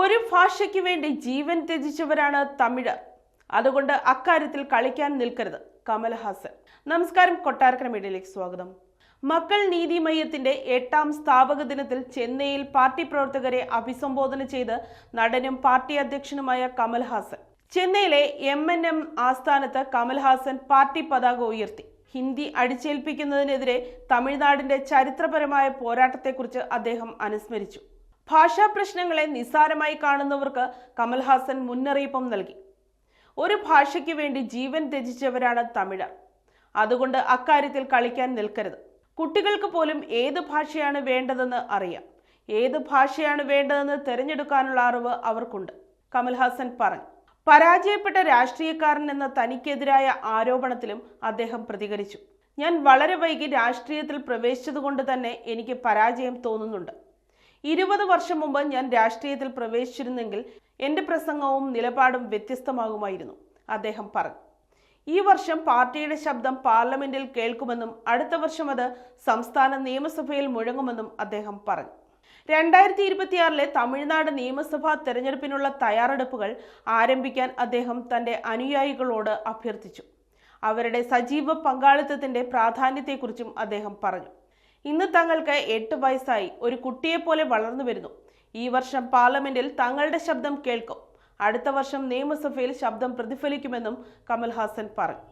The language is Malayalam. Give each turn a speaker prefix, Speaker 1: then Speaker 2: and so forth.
Speaker 1: ഒരു ഭാഷയ്ക്ക് വേണ്ടി ജീവൻ ത്യജിച്ചവരാണ് തമിഴർ. അതുകൊണ്ട് അക്കാര്യത്തിൽ കളിക്കാൻ നിൽക്കരുത്. കമൽഹാസൻ. നമസ്കാരം, കൊട്ടാരക്കര മീഡിയയിലേക്ക് സ്വാഗതം. മക്കൾ നീതി മയ്യത്തിന്റെ 8ാം സ്ഥാപക ദിനത്തിൽ ചെന്നൈയിൽ പാർട്ടി പ്രവർത്തകരെ അഭിസംബോധന ചെയ്ത് നടനും പാർട്ടി അധ്യക്ഷനുമായ കമൽഹാസൻ. ചെന്നൈയിലെ MNM ആസ്ഥാനത്ത് കമൽഹാസൻ പാർട്ടി പതാക ഉയർത്തി. ഹിന്ദി അടിച്ചേൽപ്പിക്കുന്നതിനെതിരെ തമിഴ്നാടിന്റെ ചരിത്രപരമായ പോരാട്ടത്തെക്കുറിച്ച് അദ്ദേഹം അനുസ്മരിച്ചു. ഭാഷാ പ്രശ്നങ്ങളെ നിസ്സാരമായി കാണുന്നവർക്ക് കമൽഹാസൻ മുന്നറിയിപ്പും നൽകി. ഒരു ഭാഷയ്ക്ക് വേണ്ടി ജീവൻ ത്യജിച്ചവരാണ് തമിഴർ. അതുകൊണ്ട് അക്കാര്യത്തിൽ കളിക്കാൻ നിൽക്കരുത്. കുട്ടികൾക്ക് പോലും ഏത് ഭാഷയാണ് വേണ്ടതെന്ന് അറിയാം. ഏത് ഭാഷയാണ് വേണ്ടതെന്ന് തിരഞ്ഞെടുക്കാനുള്ള അറിവ് അവർക്കുണ്ട്, കമൽഹാസൻ പറഞ്ഞു. പരാജയപ്പെട്ട രാഷ്ട്രീയക്കാരൻ എന്ന തനിക്കെതിരായ ആരോപണത്തിലും അദ്ദേഹം പ്രതികരിച്ചു. ഞാൻ വളരെ വൈകി രാഷ്ട്രീയത്തിൽ പ്രവേശിച്ചതുകൊണ്ട് തന്നെ എനിക്ക് പരാജയം തോന്നുന്നുണ്ട്. 20 വർഷം മുമ്പ് ഞാൻ രാഷ്ട്രീയത്തിൽ പ്രവേശിച്ചിരുന്നെങ്കിൽ എൻ്റെ പ്രസംഗവും നിലപാടും വ്യത്യസ്തമാകുമായിരുന്നു, അദ്ദേഹം പറഞ്ഞു. ഈ വർഷം പാർട്ടിയുടെ ശബ്ദം പാർലമെന്റിൽ കേൾക്കുമെന്നും അടുത്ത വർഷം അത് സംസ്ഥാന നിയമസഭയിൽ മുഴങ്ങുമെന്നും അദ്ദേഹം പറഞ്ഞു. 2026 തമിഴ്നാട് നിയമസഭാ തെരഞ്ഞെടുപ്പിനുള്ള തയ്യാറെടുപ്പുകൾ ആരംഭിക്കാൻ അദ്ദേഹം തന്റെ അനുയായികളോട് അഭ്യർത്ഥിച്ചു. അവരുടെ സജീവ പങ്കാളിത്തത്തിന്റെ പ്രാധാന്യത്തെക്കുറിച്ചും അദ്ദേഹം പറഞ്ഞു. ഇന്ന് തങ്ങൾക്ക് 8 വയസ്സായി, ഒരു കുട്ടിയെപ്പോലെ വളർന്നു വരുന്നു. ഈ വർഷം പാർലമെന്റിൽ തങ്ങളുടെ ശബ്ദം കേൾക്കും. അടുത്ത വർഷം നിയമസഭയിൽ ശബ്ദം പ്രതിഫലിക്കുമെന്നും കമൽഹാസൻ പറഞ്ഞു.